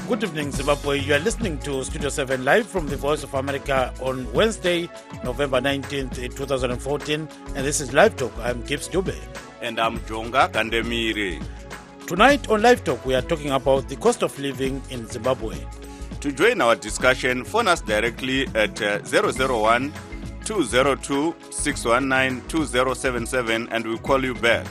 Good evening, Zimbabwe. You are listening to Studio 7 live from the Voice of America on Wednesday, November 19th, 2014. And this is LiveTalk. I'm Gibbs Dube. And I'm Jonga Kandemiri. Tonight on LiveTalk, we are talking about the cost of living in Zimbabwe. To join our discussion, phone us directly at 001-202-619-2077 and we'll call you back.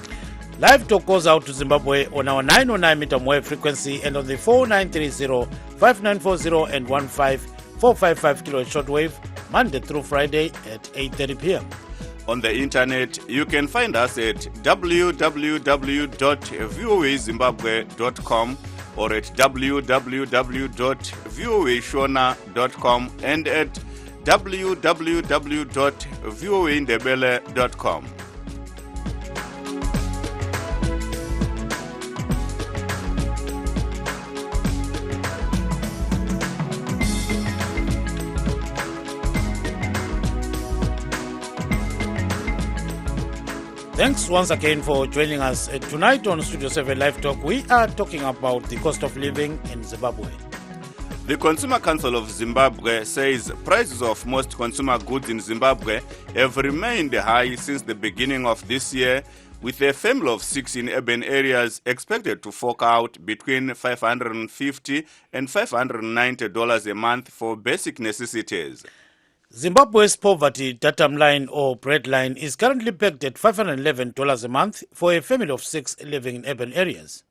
LiveTalk goes out to Zimbabwe on our 909 meter wave frequency and on the 4930, 5940 and 15455 kilohertz shortwave, Monday through Friday at 8:30 p.m. On the internet, you can find us at www.voazimbabwe.com or at www.voashona.com and at www.voaindebele.com. Thanks once again for joining us. Tonight on Studio 7 Live Talk, we are talking about the cost of living in Zimbabwe. The Consumer Council of Zimbabwe says prices of most consumer goods in Zimbabwe have remained high since the beginning of this year, with a family of 6 in urban areas expected to fork out between $550 and $590 a month for basic necessities. Zimbabwe's poverty datum line or bread line is currently pegged at $511 a month for a family of 6 living in urban areas.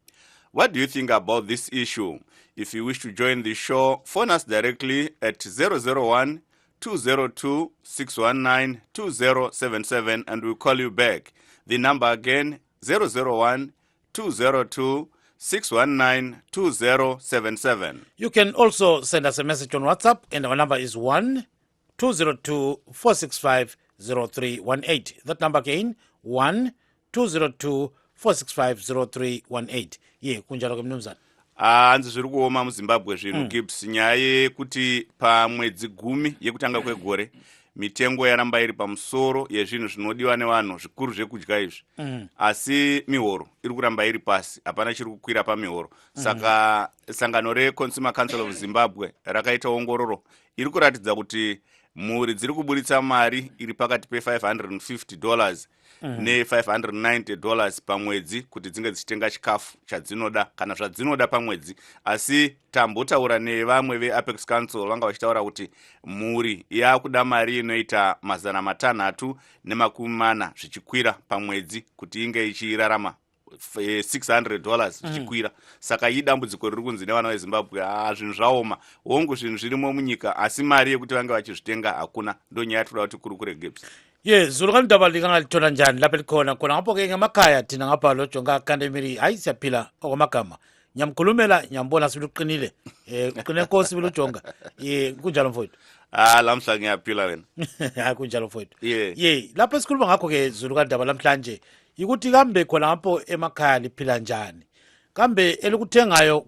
What do you think about this issue? If you wish to join the show, phone us directly at 001-202-619-2077 and we'll call you back. The number again, 001-202-619-2077. You can also send us a message on WhatsApp and our number is 1-202-465-0318. That number again, 1-202-465-0318. Ye, kunjalo kumnumzana. Hanzi zviri kuoma muZimbabwe zvino Gibbs, nyaya yekuti pamwedzi 10 yekutanga kwegore mitengo yaramba iri pamusoro yezvinhu zvinodiwa nevanhu zvikuru zvekudya izvi. Asi mihoro iri kuramba iri pasi, hapana chiri kukwira pamihoro. Saka sangano reConsumer Council of Zimbabwe rakaita ongororo iri kuratidza kuti mhuri dziri kuburitsa mari iri pakati pe$550 ne$590 pamwedzi kuti dzinge dzichitenga chikafu chadzinoda kana zvadzinoda pamwedzi. Asi tambotaura nevamwe veApex Council vanga vachitaura kuti mhuri yakuda mari inoita $640 zvichikwira pamwedzi kuti inge ichirarama $600 zvichikwira. Saka idambudziko riri kunzi nevana veZimbabwe, zvinhu zvaoma, hongu zvinhu zvirimo munyika asi mari yekuti vange vachizvitenga hakuna. Ndo nyaya toda kuti kurukure Gibbs. Zulu kandaba likanga lithola njani lapha likhona khona ngapho ke ngemakhaya thina ngapha lo Jonga Kandemiri hayi siyaphila okwamagama. Nyamkhulumela nyambona siluqinile. Uqine Nkosi bilujonga. Kunjalo mfowethu. Lamhla ngiyaphila wena. Kunjalo mfowethu. Lapha sikhuluma ngakho ke Zulu kandaba lamhlanje ukuthi kambe khona ngapho emakhaya liphila njani. Kambe elikuthengayo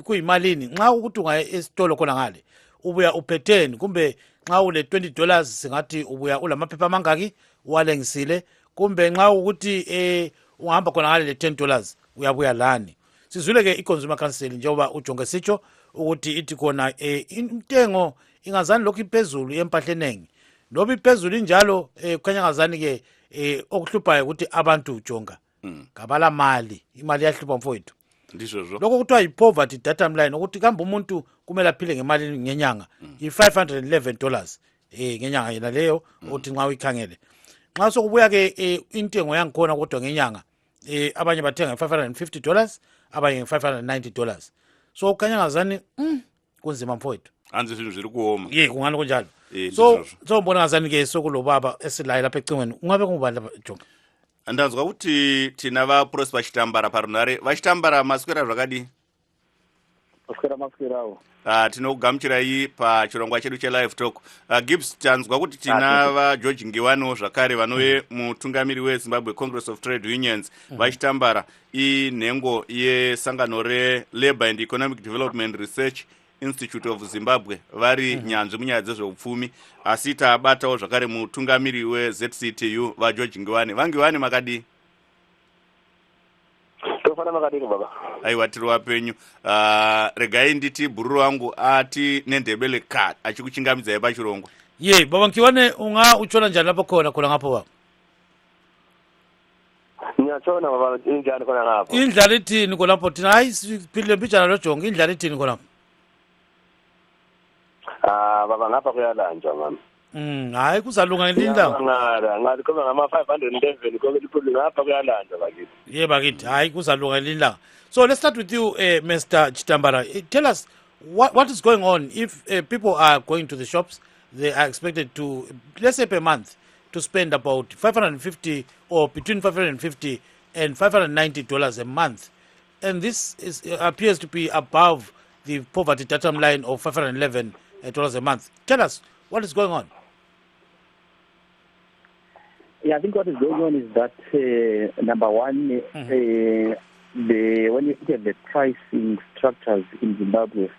kuyimalini nxa ukuthi ungaye esitolo khona ngale ubuya uphetheni, kumbe nxa ule $20 singathi ubuya ulamaphepha amangaki uwalengisile, kumbe nxa ukuthi ungahamba khona ngale $10 uyabuya lani. Sizwile ke iConsumer Council njengoba uJonga sitsho ukuthi ithi khona intengo ingazani lokhu iphezulu empahla eningi, loba iphezulu injalo kukhanya ngazani ke okuhluphayo ukuthi abantu uJonga ngabala mali, imali yahlupha mfowethu. Lokho kuthiwa yi-poverty datum line, ukuthi kambe umuntu kumele aphile ngemali ngenyanga $511 ngenyanga yena leyo uthi nxa uyikhangele. Nxa sokubuya ke intengo yangikhona kodwa ngenyanga abanye bathenga $550, abanye $590. So kukhanya ngazani kunzima mfowethu. Anzi zvinhu zviri kuoma. Kungani kunjalo. So mbona ngazani ke sokulobaba esilaye lapha ecingweni ungabe kungubani lapha Jonga? Ndanzwa kuti tina vaProsper Chitambara parunare. Vachitambara maswera zvakadi? Maswerawo. Tinokugamuchirai pachirongwa chedu cheLive Talk. Gibbs, tanzwa kuti tina vaGeorge Ngiwano zvakare vanove mutungamiri weZimbabwe Congress of Trade Unions. Vachitambara inhengo yesangano reLabour and Economic Development Research Institute of Zimbabwe vari nyanzvi munyaya dzezveupfumi, asi tabatawo zvakare mutungamiri weZCTU vaGeorge Ngiwani. VaNgiwani makadi? aiwa tiri wapenyu. Regai nditi bhururu wangu ati nendebele kat achikuchingamidzai pachirongwa. Ye baba Nkiwane unga uchona njani lapo kona ngapo baba? Nyachona baba injani kona ngapo. Indlala ithini kona lapho thina hayi siphile mbijana lojonga indlala ithini kona lapho? Baba ngapha kuyalanjwa mama. Hayi kuzalunga ngelinda. Ngathi kuba ngama 511 konke liphuli ngapha kuyalanjwa bakithi. Yeah bakithi hayi kuzalunga ngelinda. So let's start with you Mr. Chitambara. Tell us what is going on if people are going to the shops. They are expected to, let's say per month, to spend about $550 or between $550 and $590 a month. And this appears to be above the poverty datum line of $511 a month. Tell us, what is going on? Yeah, I think what is going on is that, number one, when you look at the pricing structures in Zimbabwe,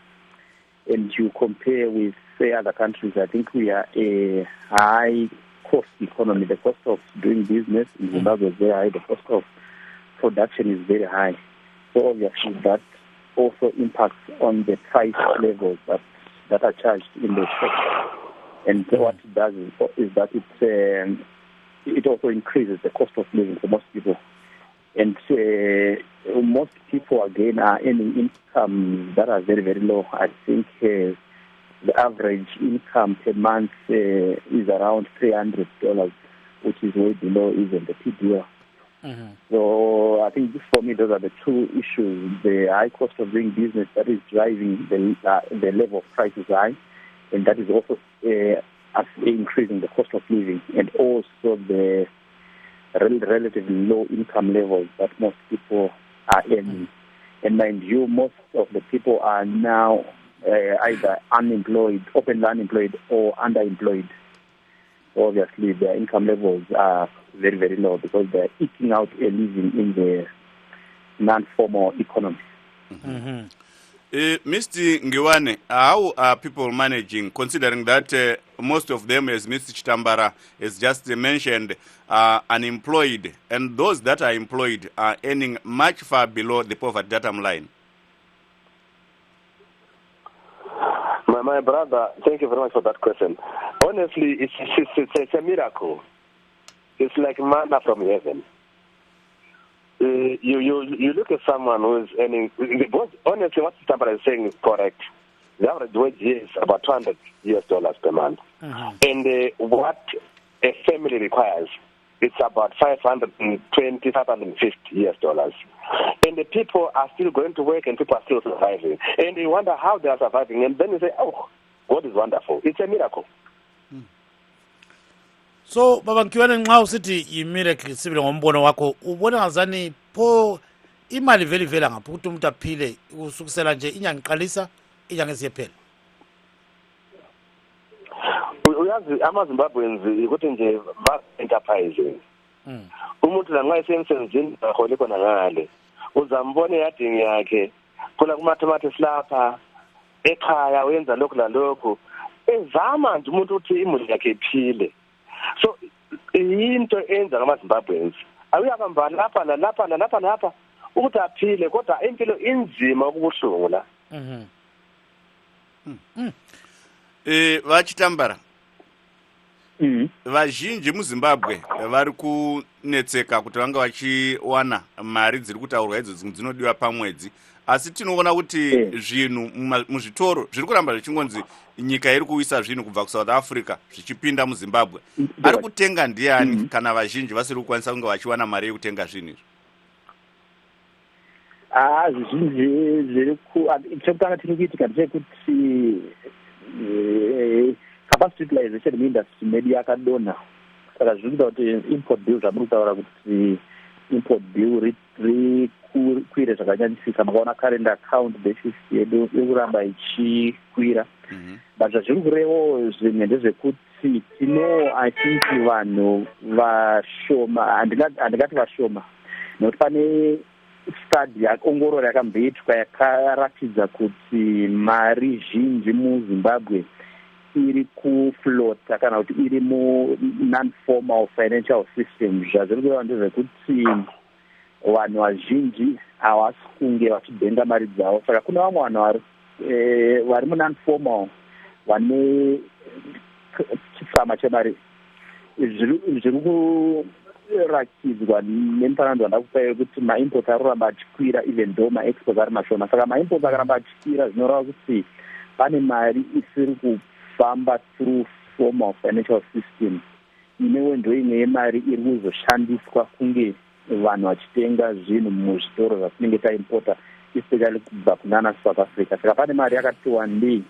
and you compare with, say, other countries, I think we are a high-cost economy. The cost of doing business in Zimbabwe is very high. The cost of production is very high. So obviously that also impacts on the price levels that are charged in the shops. And what it does is that it also increases the cost of living for most people. And most people, again, are earning income that are very, very low. I think the average income per month is around $300, which is way below even the PDL. So I think for me, those are the two issues. The high cost of doing business that is driving the level of prices high, and that is also increasing the cost of living, and also the relatively low income levels that most people are earning. And mind you, most of the people are now either unemployed, openly unemployed, or underemployed. So obviously, their income levels are very, very low because they're eking out a living in the non-formal economy. Mr. Ngiwane, how are people managing, considering that most of them, as Mr. Chitambara has just mentioned, are unemployed, and those that are employed are earning much far below the poverty datum line? My brother, thank you very much for that question. Honestly, it's a miracle. It's like manna from heaven. You look at someone who is earning, honestly, what Chitambara is saying is correct. The average wage here is about $200 per month. And what a family requires, it's about $520, $550. And the people are still going to work and people are still surviving. And you wonder how they are surviving. And then you say, oh, God is wonderful. It's a miracle. So baba Nkiwane nxa usithi i-miracle sibile ngombono wakho ubona ngazani pho imali vele ngapho ukuthi umuntu aphile usukusela nje inyanga iqalisa inyanga esiyephela? Uyazi amaZimbabweans ukuthi nje ba-enterprising. Umuntu la nxa esemsebenzini akhole khona ngale uzambona eyadini yakhe khona kuma-tomatoes lapha ekhaya wenza lokhu lalokhu ezama nje umuntu ukuthi imuli yakhe iphile. So into enza ngamaZimbabweans awuyabamba lapha ukuthi aphile kodwa impilo inzima ukubuhlungu la. Vachitambara, vazhinji muZimbabwe vari kunetseka kuti vanga vachiwana mari dziri kutaurwa idzo dzinodiwa pamwedzi, asi tinoona kuti zvinhu muzvitoro zviri kuramba zvichingonzi nyika iri kuisa zvinhu kubva kuSouth Africa zvichipinda muZimbabwe. Ari kutenga ndiani kana vazhinji vasiri kukwanisa kunge vachiwana mari yekutenga zvinhu izvi? Zvizhinji zviri chekutanga tiri kuitika ndechekuti capacity utilization muindustry medu yakadonha. Saka zviri kuita kuti import bill zvamuri kutaura kuti import bill rikwire zvakanyanyisika. Makaona current account deficit yedu iri kuramba ichikwira. But zvazviri kurevo zvimwe ndezvekuti I think vanhu vashoma, handingati vashoma, nokuti pane study ongororo yakamboitwa yakaratidza kuti mari zhinji muZimbabwe iri kuflota kana kuti iri non-formal financial system. Zvazviri kureva ndezvekuti vanhu vazhinji havasi kunge vachidhenga mari dzavo. Saka kuna vamwe vanhu vari munon-formal vane chitsama chemari zviri kurakidzwa nemufananidzo wandakupai kuti maimports arikuramba achikwira even though maexports ari mashoma. Saka maimports akaramba achikwira zvinoreva kuti pane mari isiri kufamba through formal financial system. Inewo ndo imwe yemari iri kuzoshandiswa kunge vanhu vachitenga zvinhu muzvitoro zvatinenge taimporta especially kubva kunana South Africa. Saka pane mari yakati wandei.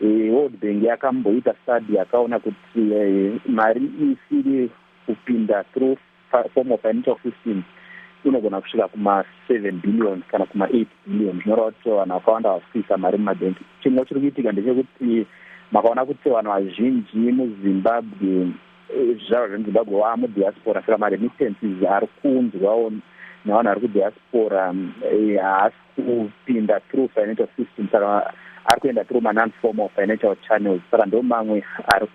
World Bank yakamboita study yakaona kuti mari isiri kupinda through formal financial system inogona kusvika kuma7 billion kana kuma8 billion. Zvinoreva kuti vanhu vakawanda vasvisa mari mumabhengi. Chimwe chiri kuitika ndechekuti makaona kuti vanhu vazhinji muZimbabwe zvizvarwa zvemuZimbabwe vamudiaspora. Saka maremittances ari kuunzwawo navanhu vari kudiaspora haasi kupinda through financial system. Saka ari kuenda through non-formal financial channels. Saka ndo mamwe ari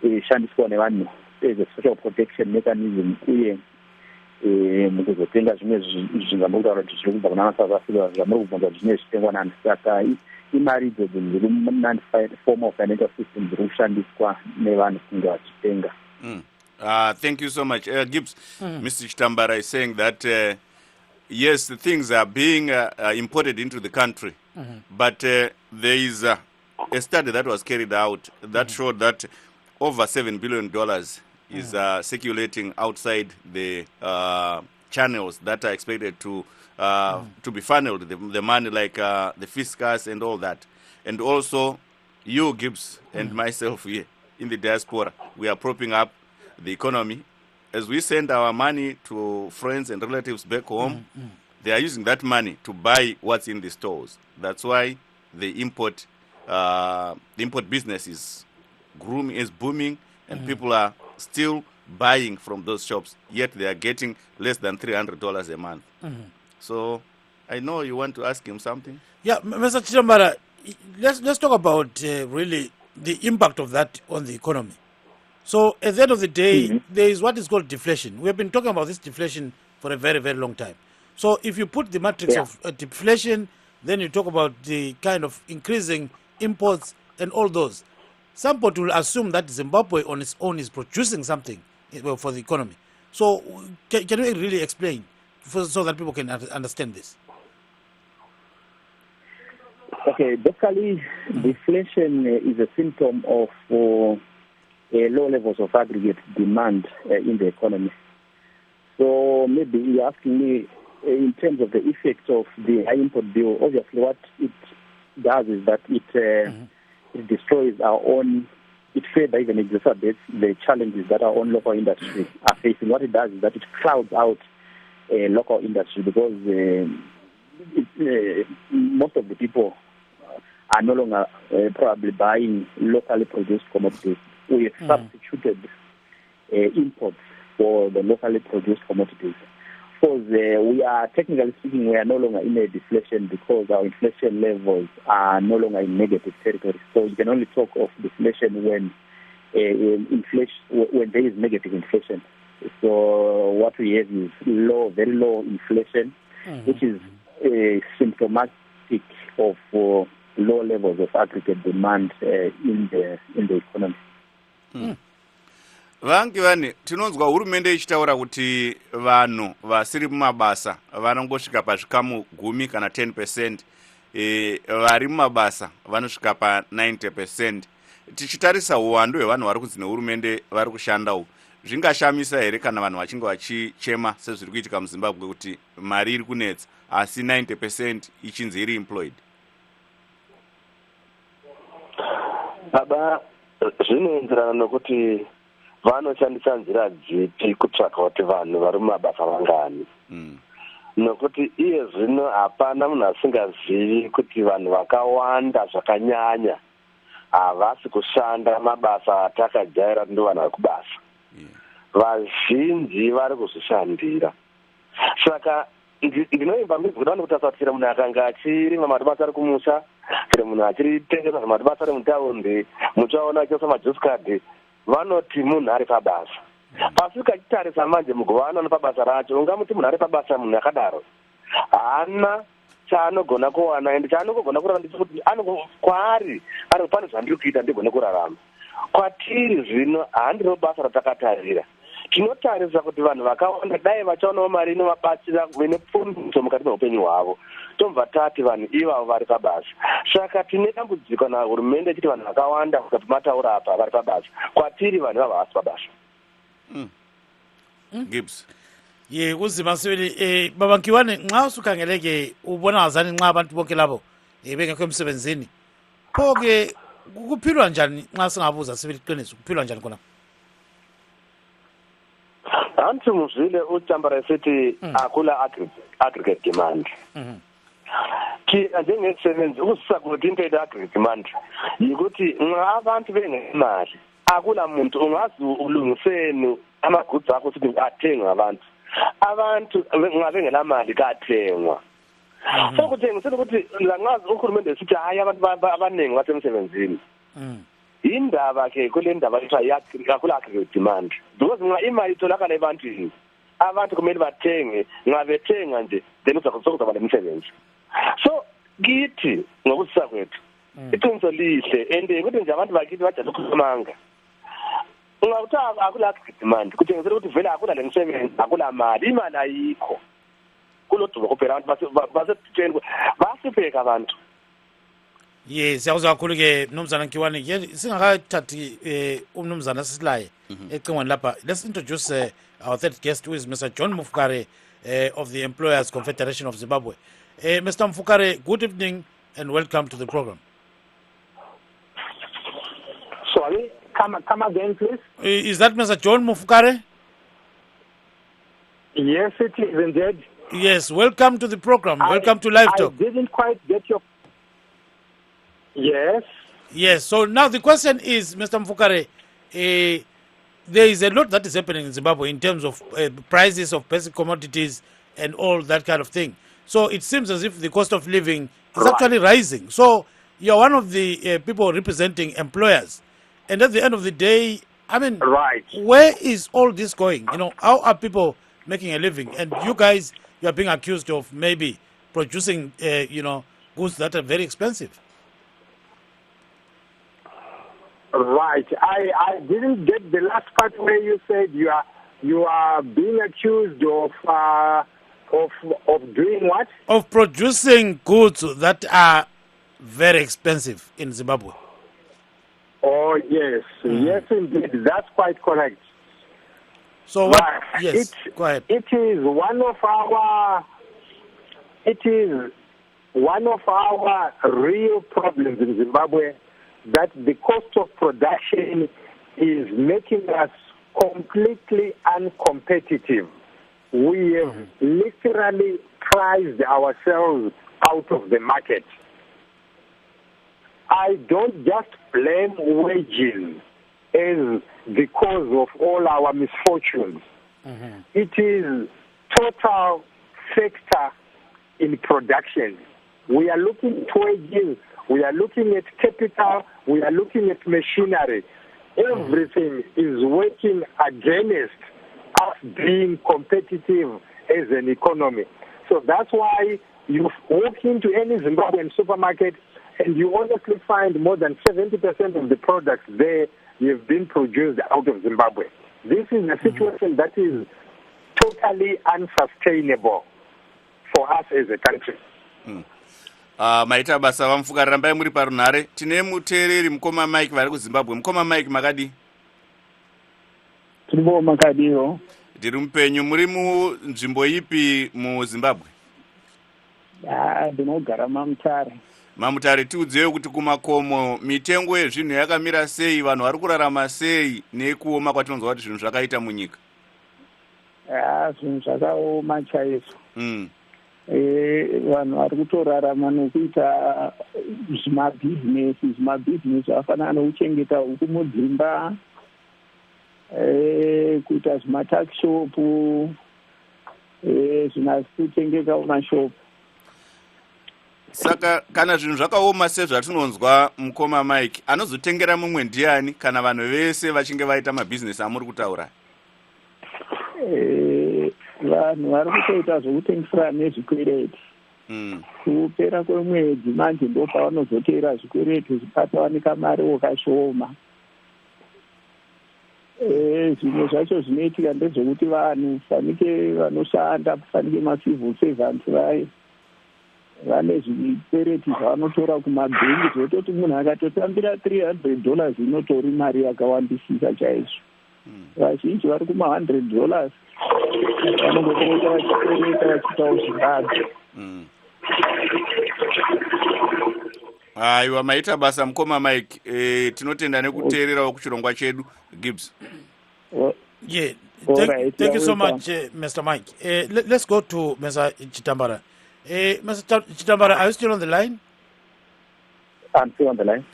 kushandiswa nevanhu as a social protection mechanism uye mukuzotenga zvimwe zvinhu kutaura kuti zviri kubva kunana South Africa zvamuri kubvunza kuti zvine zvitengwa nani. Saka imari idzo dzinhu dziri non-formal financial system dziri kushandiswa nevanhu kunge vachitenga. Thank you so much. Gibbs, Mr. Chitambara is saying that yes, things are being imported into the country, but there is a study that was carried out that showed that over $7 billion is circulating outside the channels that are expected to be funneled, the money like the fiscus and all that. And also, you, Gibbs, and myself here in the diaspora, we are propping up the economy. As we send our money to friends and relatives back home, they are using that money to buy what's in the stores. That's why the import business is booming, and people are still buying from those shops, yet they are getting less than $300 a month. So I know you want to ask him something. Yeah, Mr. Chitambara, let's talk about really the impact of that on the economy. So at the end of the day, there is what is called deflation. We have been talking about this deflation for a very, very long time. So if you put the matrix of deflation, then you talk about the kind of increasing imports and all those. Somebody will assume that Zimbabwe on its own is producing something for the economy. So can you really explain so that people can understand this? Okay, basically, deflation is a symptom of low levels of aggregate demand in the economy. So maybe you're asking me in terms of the effect of the high import bill. Obviously, what it does is that it destroys our own, it further even exacerbates the challenges that our own local industry are facing. What it does is that it crowds out local industry because most of the people are no longer probably buying locally produced commodities. We have substituted imports for the locally produced commodities. Because we are, technically speaking, we are no longer in a deflation because our inflation levels are no longer in negative territory. So you can only talk of deflation when when there is negative inflation. So what we have is very low inflation, which is symptomatic of low levels of aggregate demand in the economy. Vange vane tinonzwa hurumende ichitaura kuti vanhu vasiri mumabasa vanongosvika pazvikamu 10 kana 10%, vari mumabasa vanosvika pa 90%. Tichitarisa uwandu hwevanhu vari kunzi nehurumende vari kushanda uku, zvingashamisa here kana vanhu vachinge vachichema sezviri kuitika muZimbabwe kuti mari iri kunetsa asi 90% ichinzi iri employed? Baba, zvinoenderana nokuti vanoshandisa nzira dzipi kutsvaka kuti vanhu vari mumabasa vangani. Nokuti iye zvino hapana munhu asingazivi kuti vanhu vakawanda zvakanyanya havasi kushanda mabasa atakajaira ndo vanhu vari kubasa. Vazhinji vari kuzvishandira. Saka ndinoimba mbibvira nokutasatsira munhu akanga achirima madibasa ari kumusha, kana munhu achitengesa madibasa ari mutaundi, muchaona achiisa majuice card, vanoti munhu ari pabasa. asi ukachitarisa manje mugovana nepabasa racho ungamuti munhu ari pabasa munhu akadaro haana chaanogona kuwana ende chaanogona kurarama ndechekuti kwaari ari pane zvandiri kuita ndigone kurarama. Kwatiri zvino handiro basa ratakatarira. Tinotarisa kuti vanhu vakawanda dai vachaonawo mari inovabatsira nepfumbidzo mukati meupenyu hwavo, tobva tati vanhu ivavo vari pabasa. Saka tine dambudziko nahurumende ichiti vanhu vakawanda kuti mataura apa vari pabasa, kwatiri vanhu ivavo havasi pabasa. Gibbs ye kunzima sibili baba Nkiwane, nxa usukhangeleke ubona ngazani nxa abantu bonke labo bengekho emsebenzini, pho-ke kuphilwa njani nxa singabuza sibili iqiniso, kuphilwa njani khona? Anti muzvile uchambara esithi akula aggregate demand. Njengesebenzi ukusisa kuti into ye-aggregate demand yikuthi nxa abantu bengemali akula muntu ungazi ulungiseni amagoods akho ukuthi athengwe abantu nxa bengelamali kathengwa. So kuthengisela ukuthi langazi uhulumende esithi hayi abantu abaningi basemsebenzini. Indaba ke kule ndaba ethiwa akula aggregate demand, because nxa imali itholakala ebantwini abantu kumele bathenge, nxa bethenga nje then uzakuzaba lemisebenzi. So kithi ngokusisa kwethu iqiniso lihle ende ukuthi nje abantu bakithi bajale ukukhulumanga nxa kuthiwa akula aggregate demand kutshengisela ukuthi vele akula lemisebenzi, akula mali, imali ayikho kulodumo kuphela abantu basetheni basipeka abantu. Yes, siyakuzwa kakhulu-ke Mnumzana Nkiwane. Singakathathi umnumzana sisilaye ecingweni lapha, let's introduce our third guest, who is Mr. John Mufukare of the Employers Confederation of Zimbabwe. Mr. Mufukare, good evening and welcome to the program. Sorry, come again, please. Is that Mr. John Mufukare? Yes, it is indeed. Yes, welcome to the program. Welcome to LiveTalk. I didn't quite get your... Yes. Yes, so now the question is, Mr. Mufukare, there is a lot that is happening in Zimbabwe in terms of prices of basic commodities and all that kind of thing. So it seems as if the cost of living is actually rising. So you're one of the people representing employers. And at the end of the day, I mean, where is all this going? You know, how are people making a living? And you guys, you are being accused of maybe producing, goods that are very expensive. Right. I didn't get the last part where you said you are being accused of doing what? Of producing goods that are very expensive in Zimbabwe. Oh yes, yes indeed. That's quite correct. So what? Yes. Go ahead. It is one of our real problems in Zimbabwe, that the cost of production is making us completely uncompetitive. We have literally priced ourselves out of the market. I don't just blame wages as the cause of all our misfortunes. It is total factor in production. We are looking at wages, we are looking at capital, we are looking at machinery. Everything is working against us being competitive as an economy. So that's why you walk into any Zimbabwean supermarket and you honestly find more than 70% of the products there have been produced out of Zimbabwe. This is a situation that is totally unsustainable for us as a country. Maita basa vamfuka rambai muri parunhare. Tine muteereri mukoma Mike vari kuZimbabwe. Mukoma Mike makadi? Tiribo makadiwo. Tiri mupenyu, muri munzvimbo ipi muZimbabwe? Ndinogara Mamutare. Mamutare, tiudzewo kuti kumakomo mitengo yezvinhu yakamira sei, vanhu vari kurarama sei nekuoma kwatinonzwa kuti zvinhu zvakaita munyika? Zvinhu zvakaoma chaizvo. Vanhu vari kutorarama nokuita zvimabhizinesi afanana nokuchengeta huku mudzimba, kuita zvimatakishopu, zvina kutengeka mumashopu. Saka kana zvinhu zvakaoma sezvatinonzwa mukoma Mike, anozotengera mumwe ndiani kana vanhu vese vachinge vaita mabhizinesi amuri kutaura? vanhu vari kutoita zvokutengesera nezvikwereti kupera kwemwedzi manje ndo pavanozotera zvikwereti zvipatawanika mari wakashoma. Zvimwe zvacho zvinoitika ndezvekuti vanhu fanike vanoshanda fanike macivil servants vane zvikwereti zvavanotora kumabhengi zvototi munhu akatotambira $300 inotori mari yakawandisisa chaizvo. Vazhinji vari kuma$100 vanongokorota vachikwereta vachitawo zvibadzi. Aiwa, maita basa mukoma Mike. Tinotenda nekuteererawo kuchirongwa chedu Gibbs. Yeah, thank you so much, Mr. Mike. Let's go to Mr. Chitambara. Mr. Chitambara, are you still on the line? I'm still on the line.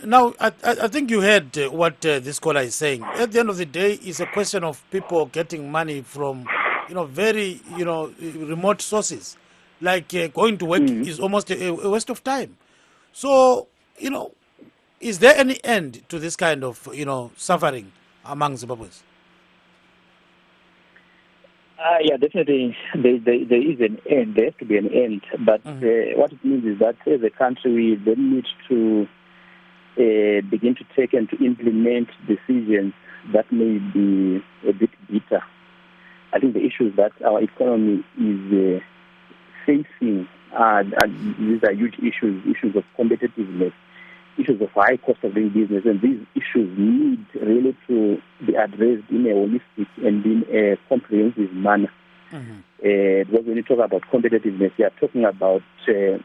Now, I think you heard what this caller is saying. At the end of the day, it's a question of people getting money from, very, remote sources. Like going to work is almost a waste of time. So, is there any end to this kind of, suffering among Zimbabweans? Yeah, definitely there is an end. There has to be an end. But what it means is that as a country, we then need to begin to take and to implement decisions that may be a bit bitter. I think the issues that our economy is facing, these are huge issues of competitiveness, issues of high cost of doing business, and these issues need really to be addressed in a holistic and in a comprehensive manner. Because when you talk about competitiveness, you are talking about the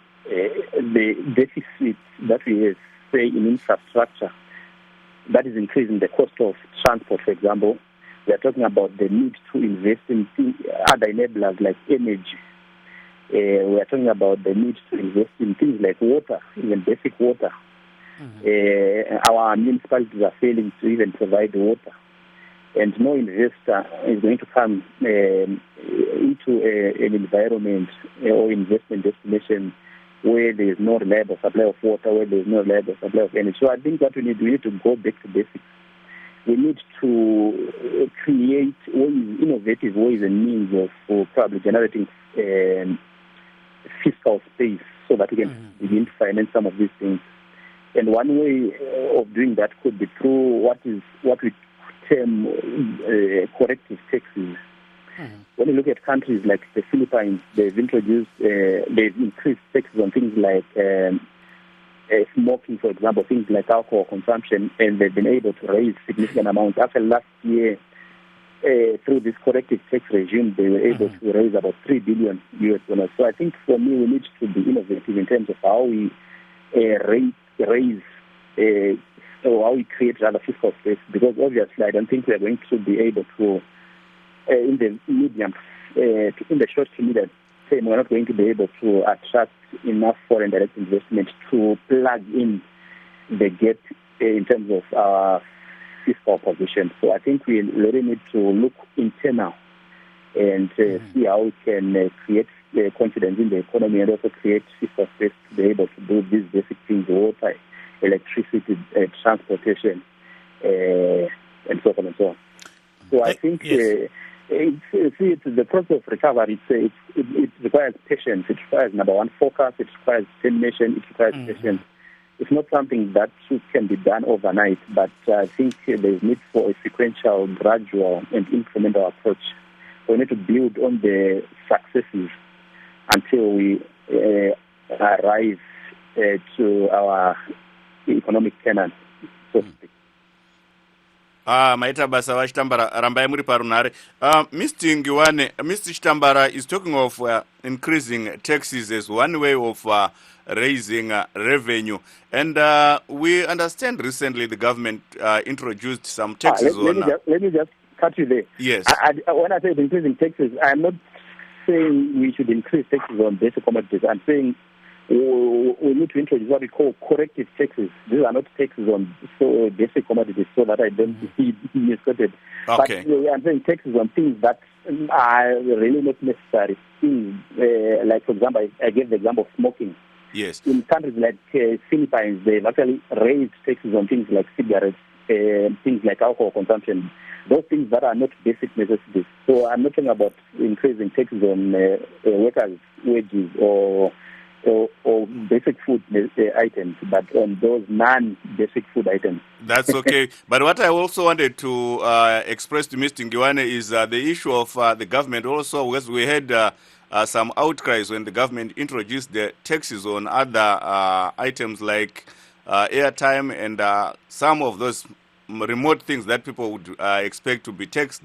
deficit that we have, say, in infrastructure that is increasing the cost of transport, for example. We are talking about the need to invest in other enablers like energy. We are talking about the need to invest in things like water, even basic water. Our municipalities are failing to even provide water. And no investor is going to come into an environment or investment destination where there is no reliable supply of water, where there is no reliable supply of energy. So I think what we need to go back to basics. We need to create ways, innovative ways and means of probably generating fiscal space so that we can begin to finance some of these things. And one way of doing that could be through what we term corrective taxes. When you look at countries like the Philippines, they've increased taxes on things like smoking, for example, things like alcohol consumption, and they've been able to raise significant amounts. After last year, through this corrective tax regime, they were able to raise about $3 billion. So I think for me, we need to be innovative in terms of how we raise or how we create rather fiscal space, because obviously I don't think we are going to be able to, in the medium, in the short to medium term, we're not going to be able to attract enough foreign direct investment to plug in the gap in terms of our fiscal position. So I think we really need to look internal and see how we can create confidence in the economy and also create fiscal space to be able to do these basic things: water, electricity, transportation, and so on and so on. So I think it's the process of recovery. It requires patience. It requires, number one, focus. It requires determination. It requires patience. It's not something that can be done overnight, but I think there's need for a sequential, gradual, and incremental approach. We need to build on the successes until we arrive to our economic tenant, so to speak. Maita basa Chitambara rambai muri parunare. Mr. Ngiwane, Mr. Chitambara is talking of increasing taxes as one way of raising revenue. And we understand recently the government introduced some taxes let me just cut you there. Yes. When I say increasing taxes, I'm not saying we should increase taxes on basic commodities. I'm saying we need to introduce what we call corrective taxes. These are not taxes on basic commodities, so that I don't be misquoted. Okay. But I'm saying taxes on things that are really not necessary. Things like, for example, I gave the example of smoking. Yes. In countries like Philippines, they've actually raised taxes on things like cigarettes, things like alcohol consumption, those things that are not basic necessities. So I'm not talking about increasing taxes on workers' wages or basic food items, but on those non-basic food items. That's okay. But what I also wanted to express to Mr. Ngiwane is the issue of the government also, because we had some outcries when the government introduced the taxes on other items like airtime and some of those remote things that people would expect to be taxed.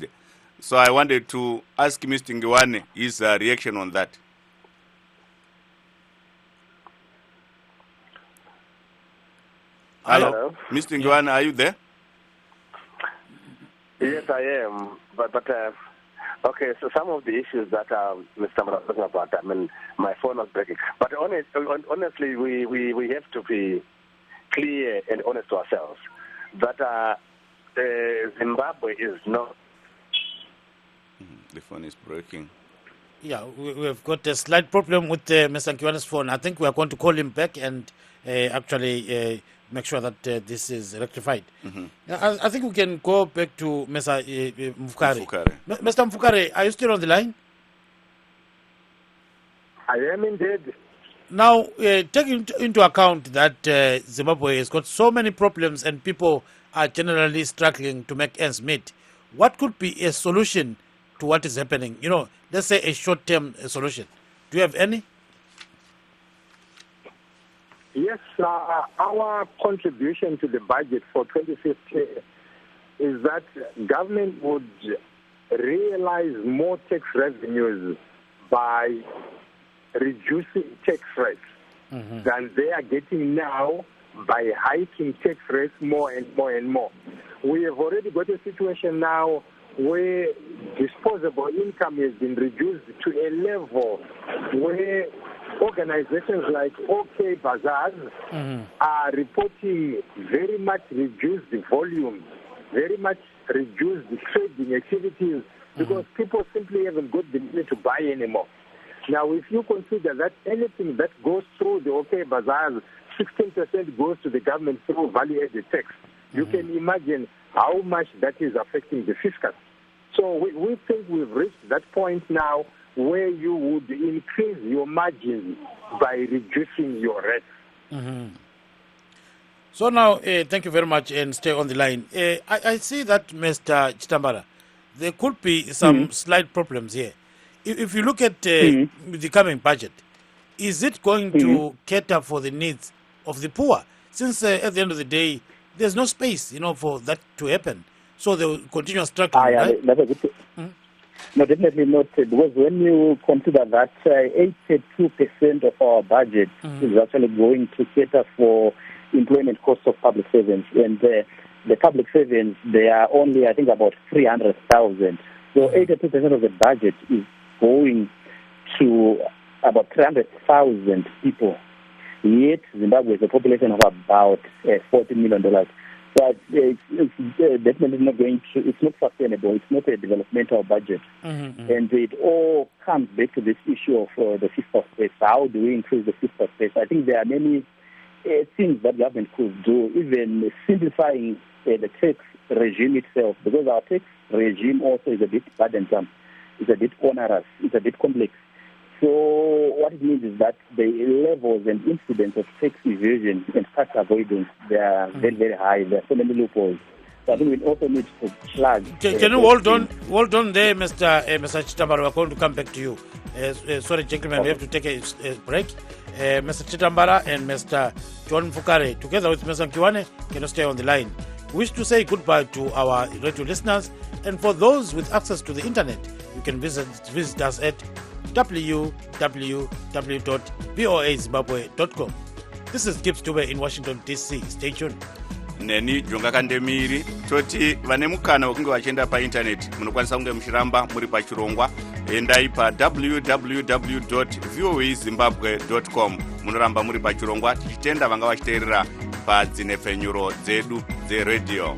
So I wanted to ask Mr. Ngiwane his reaction on that. Hello. Mr. Ngiwane, are you there? Yes, I am. But okay, so some of the issues that Mr. Mara was talking about, I mean, my phone was breaking. But honestly, we have to be clear and honest to ourselves that Zimbabwe is not. The phone is breaking. Yeah, we've got a slight problem with Mr. Ngiwane's phone. I think we are going to call him back and actually make sure that this is rectified. I think we can go back to Mr. Mfukare. Mr. Mfukare, are you still on the line? I am indeed. Now, taking into account that Zimbabwe has got so many problems and people are generally struggling to make ends meet, what could be a solution to what is happening? You know, let's say a short-term solution. Do you have any? Yes, our contribution to the budget for 2015 is that government would realize more tax revenues by reducing tax rates than they are getting now by hiking tax rates more and more and more. We have already got a situation now where disposable income has been reduced to a level where organizations like OK Bazaars are reporting very much reduced volumes, very much reduced trading activities because people simply haven't got the money to buy anymore. Now, if you consider that anything that goes through the OK Bazaars, 16% goes to the government through value-added tax, you can imagine how much that is affecting the fiscus. So we think we've reached that point now where you would increase your margins by reducing your rates. So now, thank you very much and stay on the line. I see that, Mr. Chitambara, there could be some slight problems here. If you look at the coming budget, is it going to cater for the needs of the poor? Since at the end of the day, there's no space, for that to happen. So they will continue struggling, right? That's a good No, definitely not. Because when you consider that 82% of our budget is actually going to cater for employment costs of public servants, and the public servants, they are only, I think, about 300,000. So 82% of the budget is going to about 300,000 people. Yet Zimbabwe has a population of about $40 million. But it's definitely not going to, it's not sustainable. It's not a developmental budget. And it all comes back to this issue of the fiscal space. How do we increase the fiscal space? I think there are many things that government could do, even simplifying the tax regime itself, because our tax regime also is a bit burdensome. It's a bit onerous. It's a bit complex. So what it means is that the levels and incidence of tax evasion and tax avoidance, they are very, very high. There are so many loopholes. So I think we also need to plug. Can you hold on there, Mr. Chitambara? We're going to come back to you. Sorry, gentlemen, we have to take a break. Mr. Chitambara and Mr. John Mfukare, together with Mr. Ngiwane, can you stay on the line? We wish to say goodbye to our radio listeners, and for those with access to the internet, you can visit us at www.voazimbabwe.com. This is Gibbs Dube in Washington, D.C. Stay tuned. Neni Jonga Kandemiri toti vane mukana wekunge vachienda paintaneti munokwanisa kunge muchiramba muri pachirongwa endai pa www.voazimbabwe.com munoramba muri pachirongwa tichitenda vanga vachiteerera padzinepfenyuro dzedu dzeredhiyo.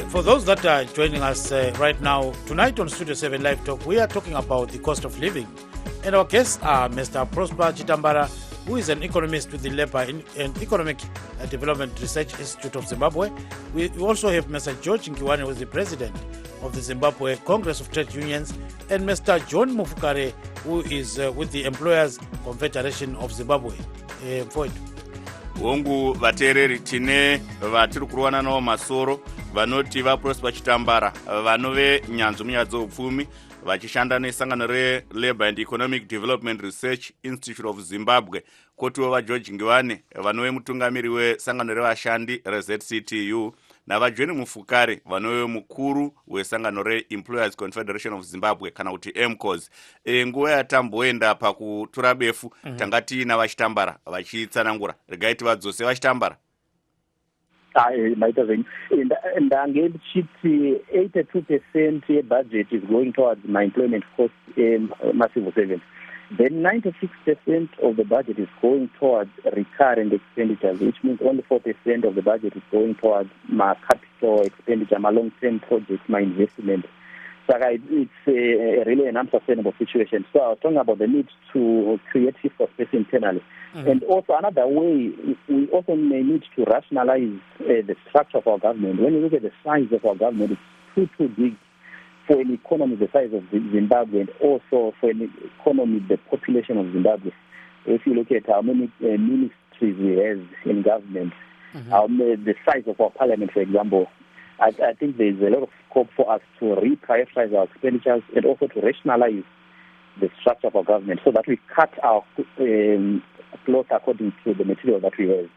For those that are joining us right now, tonight on Studio 7 Live Talk, we are talking about the cost of living. And our guests are Mr. Prosper Chitambara, who is an economist with the Labour and Economic Development Research Institute of Zimbabwe. We also have Mr. George Nkiwane, who is the president of the Zimbabwe Congress of Trade Unions, and Mr. John Mufukare, who is with the Employers Confederation of Zimbabwe. Hongu vateereri tine vatiri kurovana navo masoro vanoti vaprosper Chitambara vanove nyanzvu munyaya dzeupfumi vachishanda nesangano reLabour and Economic Development Research Institute of Zimbabwe, kotiwo vageorge Nkiwane vanove mutungamiri wesangano revashandi reZCTU, navaJohn Mufukare vanove mukuru wesangano reEmployers Confederation of Zimbabwe kana kuti EMCOS. Nguva yatamboenda pakutora befu tanga tiina vaChitambara vachitsanangura. Regai tivadzose vaChitambara. Ndange ndichiti 82% yebudget is going towards my employment costs my civil servants. Then 96% of the budget is going towards recurrent expenditures, which means only 4% of the budget is going towards my capital expenditure, my long-term projects, my investment. So it's really an unsustainable situation. So I was talking about the need to create fiscal space internally. And also another way, we also may need to rationalize the structure of our government. When you look at the size of our government, it's too big for an economy the size of Zimbabwe, and also for an economy the population of Zimbabwe. If you look at how many ministries we have in government, the size of our parliament, for example, I think there is a lot of scope for us to reprioritize our expenditures and also to rationalize the structure of our government so that we cut our cloth according to the material that we have.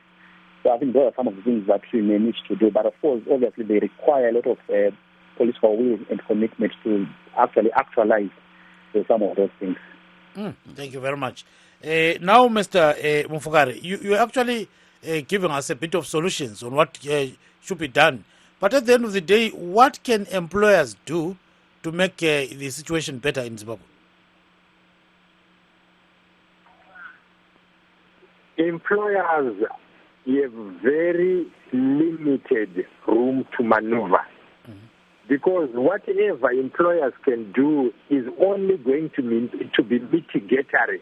So I think those are some of the things that we may need to do. But of course, obviously, they require a lot of political will and commitment to actually actualize some of those things. Thank you very much. Now, Mr. Mufukare, you're actually giving us a bit of solutions on what should be done. But at the end of the day, what can employers do to make the situation better in Zimbabwe? Employers have very limited room to maneuver. Because whatever employers can do is only going to be mitigatory.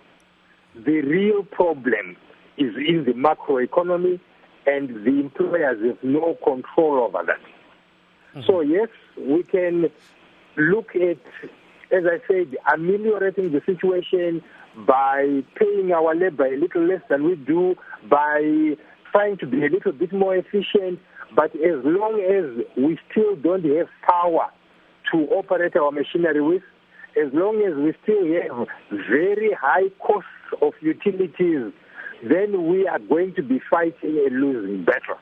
The real problem is in the macroeconomy, and the employers have no control over that. So yes, we can look at, as I said, ameliorating the situation by paying our labor a little less than we do, by trying to be a little bit more efficient. But as long as we still don't have power to operate our machinery with, as long as we still have very high costs of utilities, then we are going to be fighting a losing battle.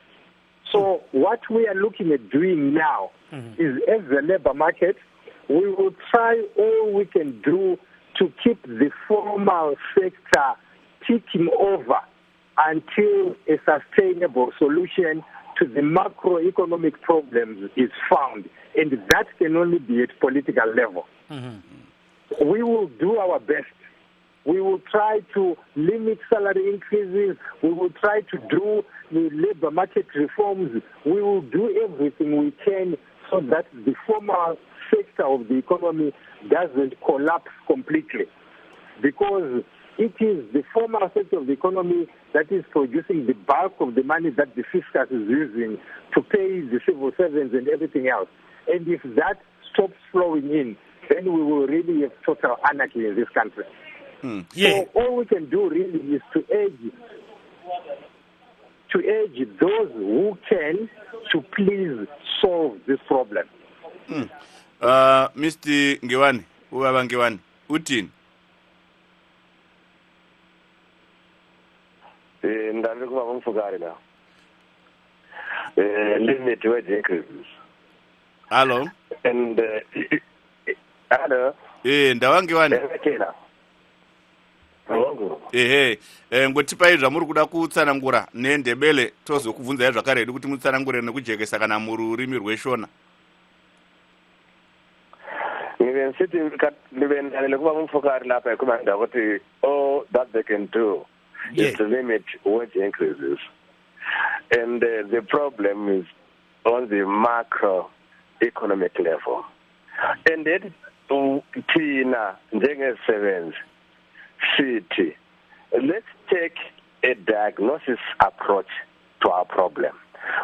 So what we are looking at doing now is, as the labor market, we will try all we can do to keep the formal sector ticking over until a sustainable solution to the macroeconomic problems is found. And that can only be at political level. We will do our best. We will try to limit salary increases. We will try to do the labor market reforms. We will do everything we can so that the formal sector of the economy doesn't collapse completely. Because it is the formal sector of the economy that is producing the bulk of the money that the fiscus is using to pay the civil servants and everything else. And if that stops flowing in, then we will really have total anarchy in this country. So all we can do really is to urge those who can to please solve this problem. Mr. Nkiwane, ubaba Nkiwane, uthini? Ndandile kuba Mufukare la. Limit wage increases. Hello? And hello? Ndawa Nkiwane. Kela. Ngotipai zvamuri kuda kutsanangura nendebele tozokubvunzai zvakare kuti mutsanangure nekujekesa kana mururimi rweshona. Ndandile kuba Mufukare lapha ekumanda ukuthi all that they can do is to limit wage increases. And the problem is on the macro economic level. And then thina njengezisebenzi sithi, let's take a diagnosis approach to our problem.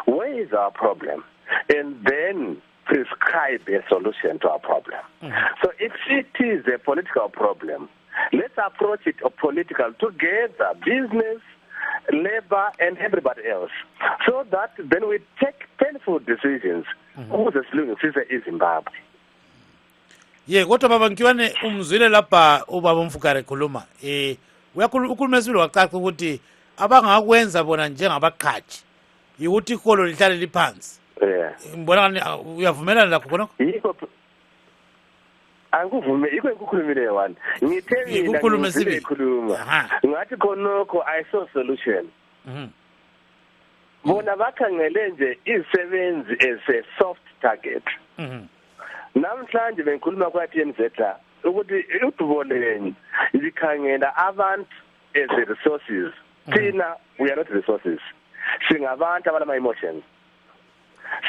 Where is our problem? And then prescribe a solution to our problem. So if it is a political problem, let's approach it political together, business, labor, and everybody else, so that then we take painful decisions. Ukuze silungisise iZimbabwe. Kodwa baba Nkiwane umzwile lapha ubaba Mfukare khuluma. Uyakhuluma esibili wacaca ukuthi abangakwenza bona njengabaqhaji ukuthi iholo lihlale liphansi. Ngibona uyavumelana lakho khona? Angikuvume iko ukukhulumile wani. Ngithe mina ngikhuluma. Ngathi khonokho ayiso solution. Bona bakhangele nje isebenzi as a soft target. Namhlanje bengikhuluma kwathi yenzetha ukuthi uduboleni likhangela abantu as the resources. Thina we are not resources. Singabantu abanama emotions.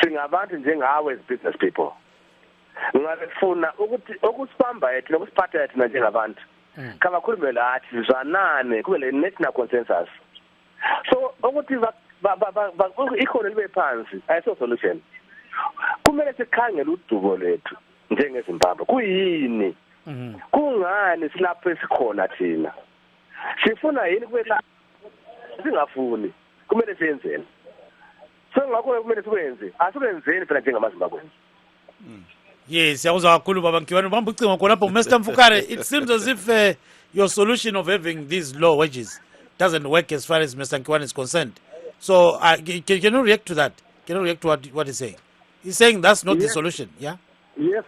Singabantu njengawe as business people. Ngafuna ukuthi okusibamba yethu nokusiphatha yethu njengabantu. Kabakhulume lathi zwanane kube le national consensus. So ukuthi ikhona libe phansi ayiso solution. Kumele sikhangele udubo lethu njengeZimbabwe. Kuyini? Kungani silapho esikhona thina? Sifuna yini kube la singafuni? Kumele siyenzeni. So ngakho kumele sikwenze. Asikwenzeni phela njengamaZimbabwe. Yes, siyakuzwa kakhulu baba Nkiwane. Ubamba ucingo khona lapho Mr. Mfukare. It seems as if your solution of having these low wages doesn't work as far as Mr. Nkiwane is concerned. So can you react to that? Can you react to what he's saying? He's saying that's not the solution, yeah? Yes,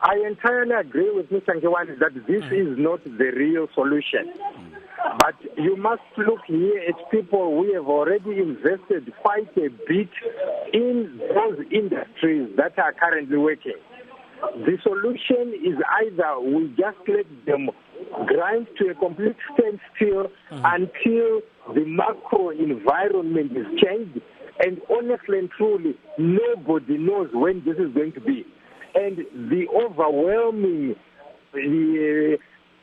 I entirely agree with Mr. Nkiwane that this is not the real solution. But you must look here at people who have already invested quite a bit in those industries that are currently working. The solution is either we just let them grind to a complete standstill until the macro environment is changed, and honestly and truly, nobody knows when this is going to be. And the overwhelming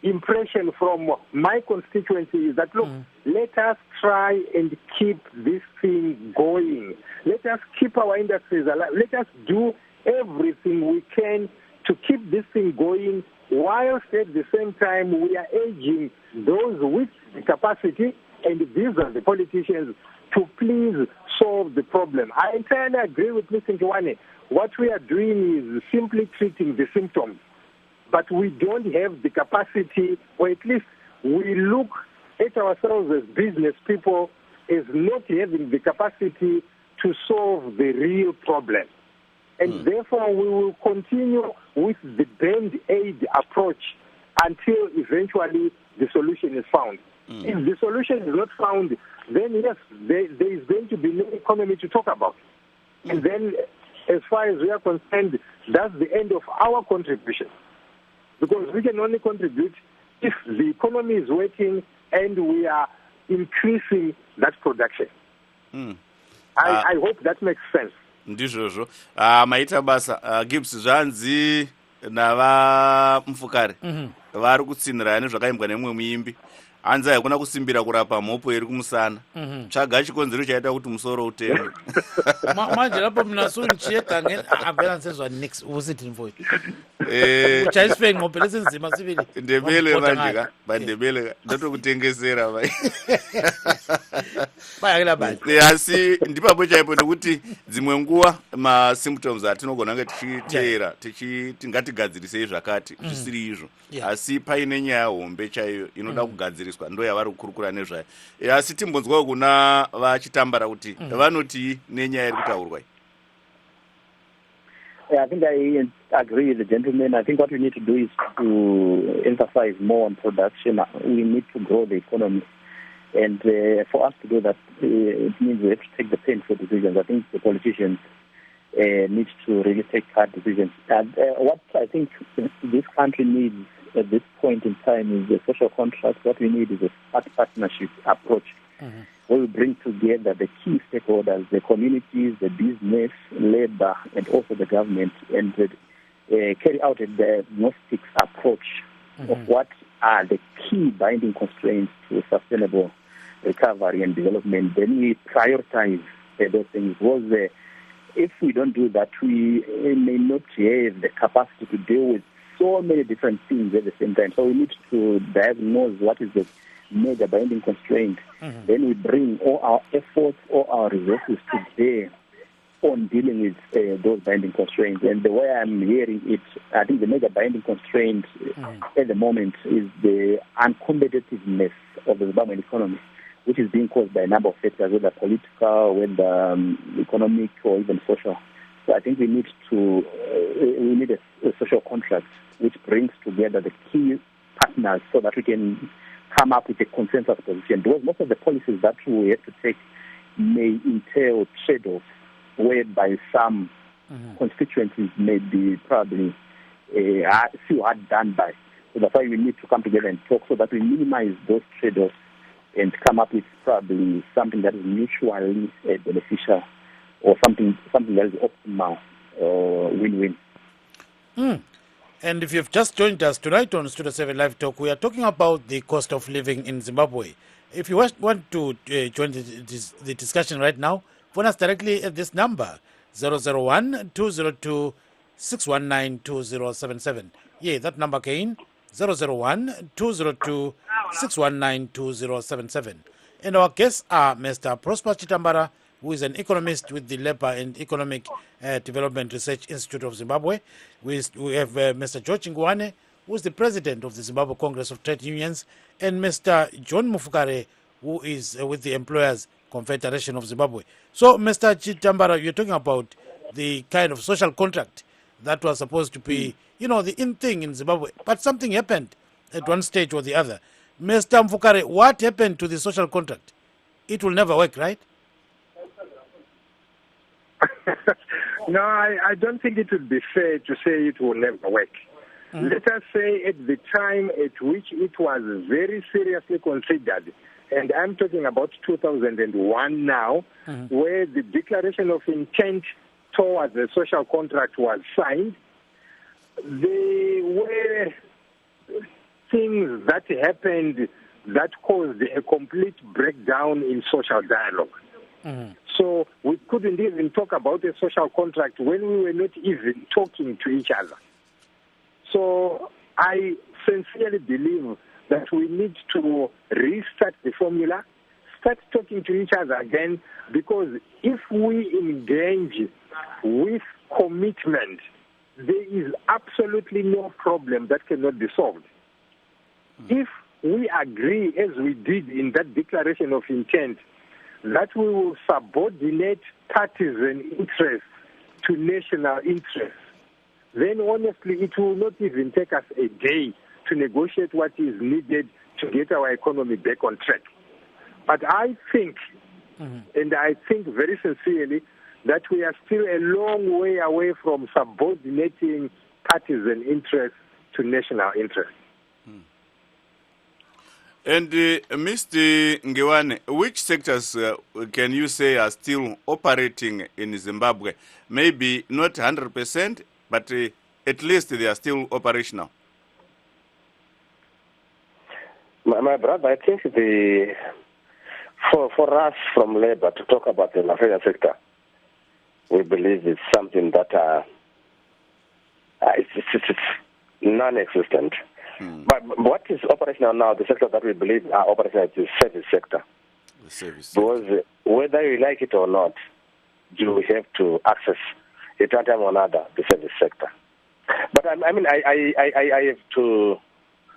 impression from my constituency is that, look, let us try and keep this thing going. Let us keep our industries alive. Let us do everything we can to keep this thing going, whilst at the same time we are urging those with the capacity, and these are the politicians, to please solve the problem. I entirely agree with Mr. Nkiwane. What we are doing is simply treating the symptoms, but we don't have the capacity, or at least we look at ourselves as business people as not having the capacity to solve the real problem. And therefore we will continue with the band-aid approach until eventually the solution is found. If the solution is not found, then yes, there is going to be no economy to talk about. And then, as far as we are concerned, that's the end of our contribution. Because we can only contribute if the economy is working and we are increasing that production. I hope that makes sense. Ndizvozvo. Maita basa Gibbs zvanzi nava Mfukare. Vari kutsinira nezvakaimbwa nemumwe muimbi. Anza yakuna kusimbira kurapa mhopo iri kumusana. Tsvaga chikonzero chaita kuti musoro uteme. Manje lapho mina sunchiyeka ngeni avela sezwa next usithi mfowethu. Uchayiswe ngqophe lesinzima sibili. Ndebele manje ka, bandebele ndotokutengesera bai. Bayakela bani. Asi ndipapo chaipo ndokuti dzimwe nguwa ma symptoms atinogona nga tichiteera tingatigadzirisei zvakati zvisiri izvo. Asi paine nyaya hombe chaiyo inoda kugadziriswa ndo yavari kukurukura nezvayo. Asi timbonzwawo kuna vachitambara kuti vanoti nenyaya iri kutaurwa. I think I agree with the gentleman. I think what we need to do is to emphasize more on production. We need to grow the economy. And for us to do that, it means we have to take the painful decisions. I think the politicians need to really take hard decisions. And what I think this country needs at this point in time is a social contract. What we need is a partnership approach, where we bring together the key stakeholders, the communities, the business, labor, and also the government, and carry out a diagnostic approach of what are the key binding constraints to sustainable recovery and development. Then we prioritize those things. Because if we don't do that, we may not have the capacity to deal with so many different things at the same time. So we need to diagnose what is the major binding constraint. Then we bring all our efforts, all our resources to bear on dealing with those binding constraints. And the way I'm hearing it, I think the major binding constraint at the moment is the uncompetitiveness of the Zimbabwean economy, which is being caused by a number of factors, whether political, whether economic, or even social. So I think we need a social contract which brings together the key partners so that we can come up with a consensus position. Because most of the policies that we have to take may entail trade-offs, whereby some constituencies may be probably feel hard done by. So that's why we need to come together and talk so that we minimize those trade-offs and come up with probably something that is mutually beneficial, or something that is optimal or win-win. And if you've just joined us tonight on Studio 7 Live Talk, we are talking about the cost of living in Zimbabwe. If you want to join the discussion right now, phone us directly at this number, 001-202-619-2077. Yeah, that number again, 001-202-619-2077. And our guests are Mr. Prosper Chitambara, who is an economist with the Labor and Economic Development Research Institute of Zimbabwe. We have Mr. George Ngwane, who is the president of the Zimbabwe Congress of Trade Unions, and Mr. John Mufukare, who is with the Employers Confederation of Zimbabwe. So, Mr. Chitambara, you're talking about the kind of social contract that was supposed to be, the in thing in Zimbabwe, but something happened at one stage or the other. Mr. Mufukare, what happened to the social contract? It will never work, right? No, I don't think it would be fair to say it will never work. Let us say at the time at which it was very seriously considered, and I'm talking about 2001 now, where the declaration of intent towards the social contract was signed, there were things that happened that caused a complete breakdown in social dialogue. So we couldn't even talk about a social contract when we were not even talking to each other. So I sincerely believe that we need to restart the formula, start talking to each other again, because if we engage with commitment, there is absolutely no problem that cannot be solved. If we agree, as we did in that declaration of intent, that we will subordinate partisan interests to national interests, then honestly it will not even take us a day to negotiate what is needed to get our economy back on track. But I think, and I think very sincerely, that we are still a long way away from subordinating partisan interests to national interests. And Mr. Ngwane, which sectors can you say are still operating in Zimbabwe? Maybe not 100%, but at least they are still operational. My brother, I think for us from Labour to talk about the Nigeria sector, we believe it's something that it's non-existent. But what is operational now, the sector that we believe are operational is the service sector. Because whether you like it or not, you have to access at one time or another the service sector. But I have to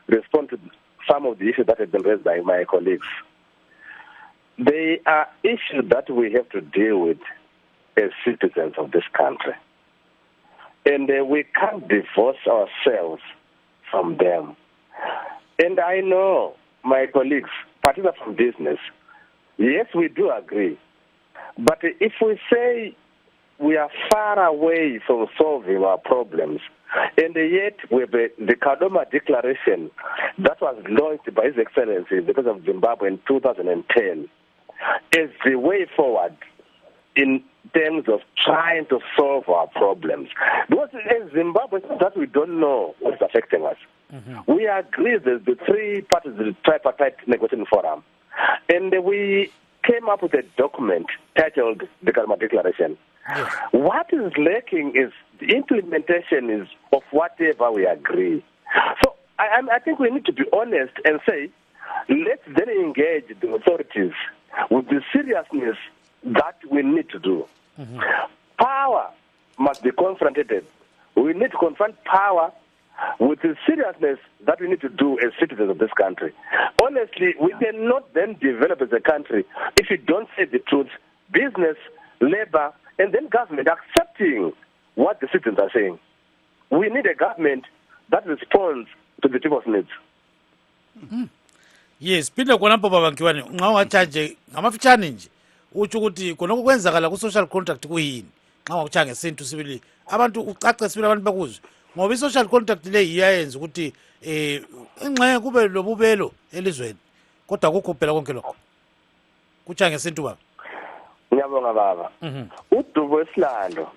respond to some of the issues that have been raised by my colleagues. They are issues that we have to deal with as citizens of this country. And we can't divorce ourselves from them. And I know my colleagues, particularly from business, yes, we do agree. But if we say we are far away from solving our problems, and yet we have the Kadoma Declaration that was launched by His Excellency because of Zimbabwe in 2010, as the way forward in terms of trying to solve our problems. Because in Zimbabwe, it's not that we don't know what's affecting us. We agree that the three parties, the tripartite negotiating forum, and we came up with a document titled the Kalama Declaration. Yes. What is lacking is the implementation of whatever we agree. So I think we need to be honest and say, let's then engage the authorities with the seriousness that we need to do. Power must be confronted. We need to confront power with the seriousness that we need to do as citizens of this country. Honestly, we cannot then develop as a country if we don't say the truth, business, labor, and then government accepting what the citizens are saying. We need a government that responds to the people's needs. Yes, phinde khonapho baba Nkiwane nxa ungatshaje ngamafitshane nje utsho ukuthi khonokho kwenzakala ku-social contract kuyini nxa ungakutsha ngesintu sibili abantu ucace sibili abantu bakuzwe ngoba i-social contract le iyayenza ukuthi ingxenye kube lobubelo elizweni kodwa kukho phela konke lokho kutsha ngesintu baba. Ngiyabonga baba. Udubo esilando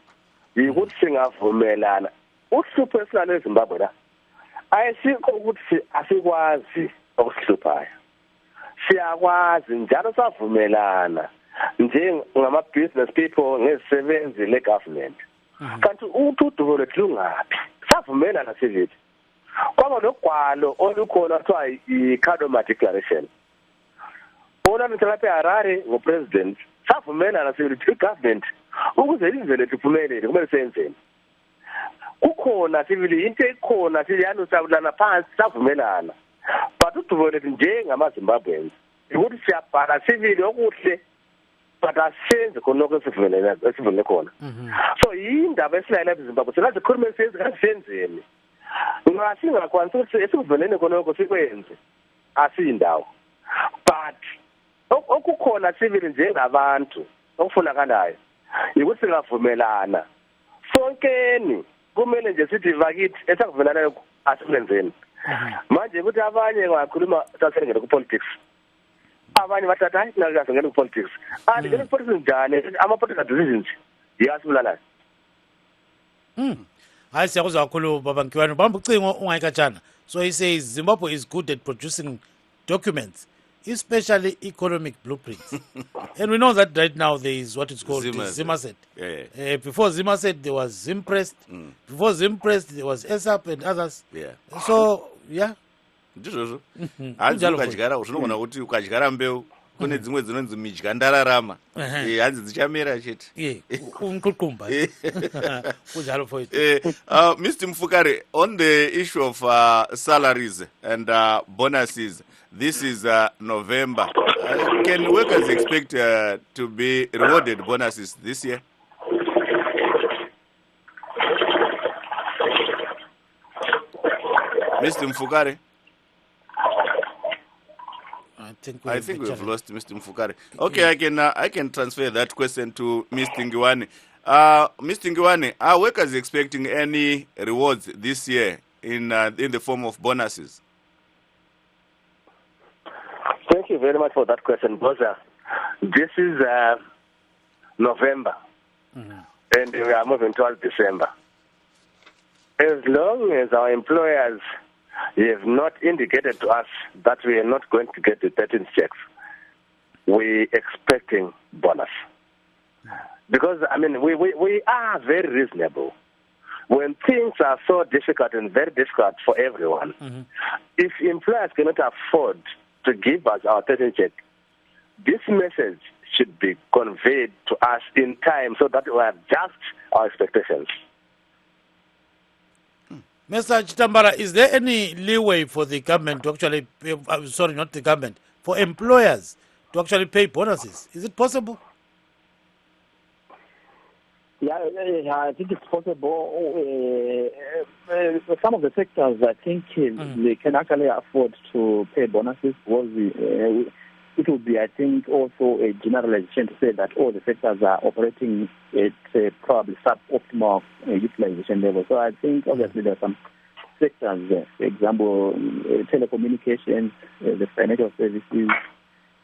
yikuthi singavumelana uhlupho esilando eZimbabwe la ayisikho ukuthi asikwazi okuhluphayo. Siyakwazi njalo savumelana njengama-business people ngezisebenzi le-government. Kanti udubo lethu lungaphi? Savumelana sivithi. Kwaba logwalo olukhona kuthiwa i-Kalama Declaration. Ona lapha eHarare ngopresident savumelana sivithi i-government ukuze ilizwe lethu liphumelele kumele senzeni. Kukhona sivili into ekhona siyanusabulana phansi savumelana. But udubo lethu njengamaZimbabweans ukuthi siyabhala sivili okuhle but asenze khonoko esivele khona. So yindaba esilayela eZimbabwe sinazi khulume senze kasenzeni. Ngasingakwanisi ukuthi esivelene khonoko sikwenze asiyindawo. But okukhona sivili njengabantu okufunakalayo ukuthi singavumelana sonkeni kumele nje sithi vakithi esakuvelana asibenzeni. Manje ukuthi abanye ngakhuluma sasengena ku politics. Abanye bathatha hayi nakasengena ku politics. Ngene ku politics njani ama-political decisions yasibulala. Hayi siyakuzwa kakhulu baba Nkiwane bamba ucingo ungayikatshana. So he says Zimbabwe is good at producing documents, especially economic blueprints. And we know that right now there is what is called Zimaset. Yeah. Before Zimaset there was Zimpressed. Before Zimpressed there was ESAP and others. Yeah. So yeah. Ndizvozvo. Hanzi ukachigara unoona kuti ukachigara mbeu kune dzimwe dzinonzi midya ndararama. Hanzi dzichamera chete. Unququmba. Kunjalo mfowethu. Mr. Mfukare, on the issue of salaries and bonuses, this is November. Can workers expect to be rewarded bonuses this year? Mr. Mfukare? I think we've lost Mr. Mfukare. Okay, I can transfer that question to Mr. Ngiwane. Mr. Ngiwane, are workers expecting any rewards this year in the form of bonuses? Thank you very much for that question, because this is November, and we are moving towards December. As long as our employers have not indicated to us that we are not going to get the 13th checks, we're expecting bonus. Because, I mean, we are very reasonable. When things are so difficult and very difficult for everyone, if employers cannot afford to give us our 13th check, this message should be conveyed to us in time so that we adjust our expectations. Mr. Chitambara, is there any leeway for the government to actually pay, sorry, not the government, for employers to actually pay bonuses? Is it possible? Yeah, I think it's possible. Some of the sectors, I think, they can actually afford to pay bonuses. It would be, I think, also a generalization to say that all the sectors are operating at probably suboptimal utilization level. So I think, obviously, there are some sectors, for example, telecommunications, the financial services,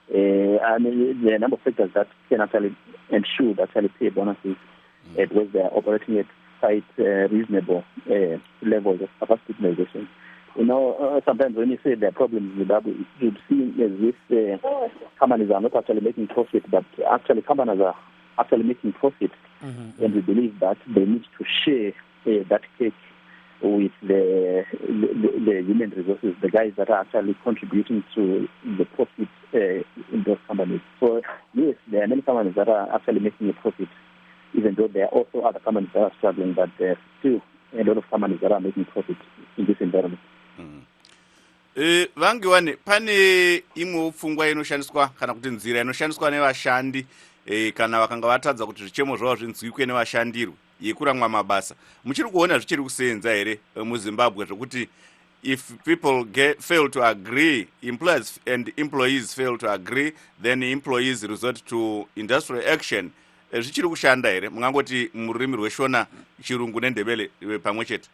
I mean, there are a number of sectors that can actually and should actually pay bonuses because they are operating at quite reasonable levels of capacity utilization. You know, sometimes when you say there are problems in Zimbabwe, it seems as if companies are not actually making profit, but actually companies are actually making profit, and we believe that they need to share that cake with the human resources, the guys that are actually contributing to the profit in those companies. So yes, there are many companies that are actually making a profit, even though there are also other companies that are struggling, but there are still a lot of companies that are making profit in this environment. Vangiwane pane imwe pfungwa inoshandiswa kana kuti nzira inoshandiswa nevashandi kana vakanga vatadza kuti zvichemo zvavo zvinzwikwe nevashandirwe yekuramwa mabasa. Muchiri kuona zvichiri kusenza here muZimbabwe zvokuti if people fail to agree, employers and employees fail to agree, then employees resort to industrial action. Zvichiri kushanda here mungangoti mururimi rweshona chirungu nendebele pamwe chete?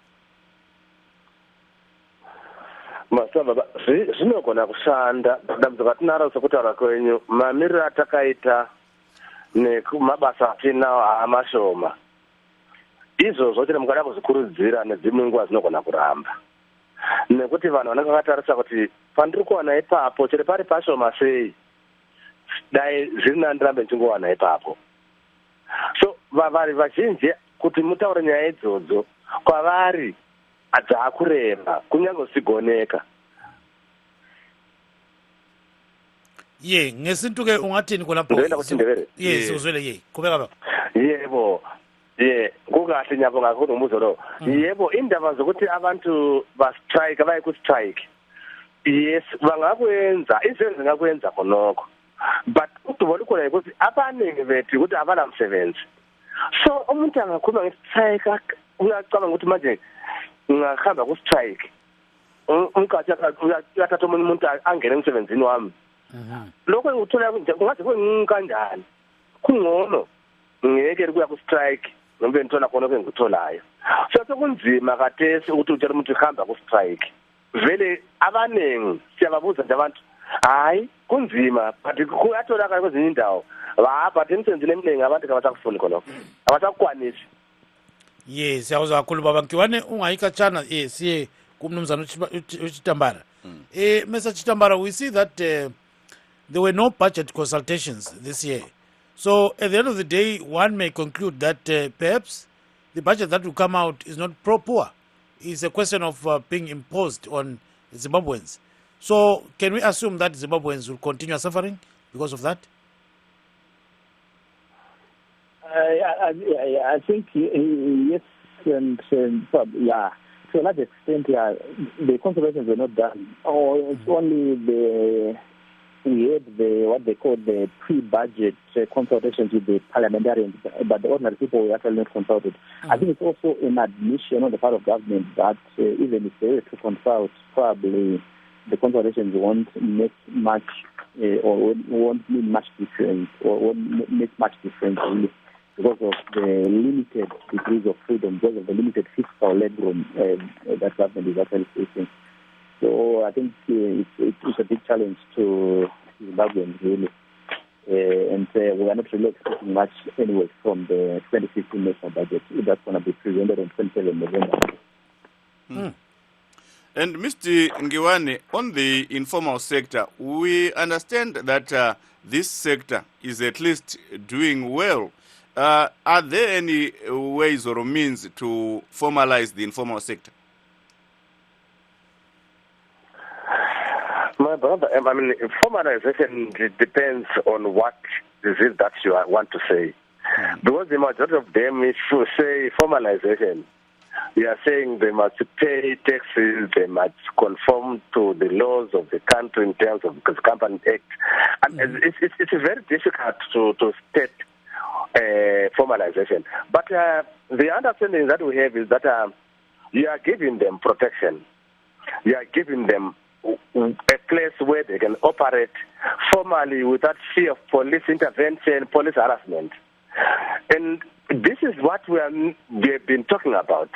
Masaba zvinogona kushanda dambudziko ratinaro sekutaura kwenyu mamiriro atakaita nekumabasa atinawo amashoma izvozvo chero mukada kuzvikurudzira nedzimwe nguva zvinogona kuramba nekuti vanhu vanenge vakatarisa kuti pandiri kuwana ipapo chero pari pashoma sei dai zviri nani ndirambe ndichingowana ipapo. So vari vazhinji kuti mutaure nyaya idzodzo kwavari adzakurema kunyange usigoneka. Ye ngesintuke ungathini khonapho? Ndoenda kuTindebele. Yes uzwele ye. Qhubeka baba. Yebo. Kukahle nyabo ngakhona umbuzo lo. Yebo indaba zokuthi abantu ba-strike abaye ku-strike. Yes bangakwenza izinto ngakwenza khonokho. But udubo lukhona ukuthi abaningi bethu ukuthi abanamsebenzi. So umuntu angakhuluma nge-strike uyacabanga ukuthi manje ngahamba ku-strike umkhathi uyathatha omunye umuntu angene emsebenzini wami. Lokho ngikuthola kungathi kanjani kungcono ngeke kuya ku-strike noma ngithola khona ngikutholayo. So sekunzima kathesi ukuthi utshela umuntu uhamba ku-strike. Vele abaningi siyababuza nje abantu hayi kunzima but kuyatholakala kwezinye indawo but emsebenzini eminingi abantu kabasakufuni khonokho abasakukwanisi. Yes, siyawuzwa kakhulu baba Ngiwane ungayikatshana siye kumnumzana uChitambara. Mr. Chitambara, we see that there were no budget consultations this year. So at the end of the day, one may conclude that perhaps the budget that will come out is not pro-poor. It's a question of being imposed on Zimbabweans. So can we assume that Zimbabweans will continue suffering because of that? I think yes, and yeah. To a large extent, yeah, the consultations were not done. It's only we had what they call the pre-budget consultations with the parliamentarians, but the ordinary people were actually not consulted. I think it's also an admission on the part of government that even if they were to consult, probably the consultations won't make much or won't mean much difference or won't make much difference really, because of the limited degrees of freedom, because of the limited fiscal legroom that government is actually facing. So I think it's a big challenge to Zimbabweans really, and we are not really expecting much anyway from the 2015 national budget. That's going to be presented on 27 November. And Mr. Ngiwane, on the informal sector, we understand that this sector is at least doing well. Are there any ways or means to formalize the informal sector? My brother, I mean, formalization depends on what is it that you want to say. Because the majority of them, if you say formalization, you are saying they must pay taxes, they must conform to the laws of the country in terms of the Company Act. And it's very difficult to state formalization. But the understanding that we have is that you are giving them protection. You are giving them a place where they can operate formally without fear of police intervention, police harassment. And this is what we have been talking about.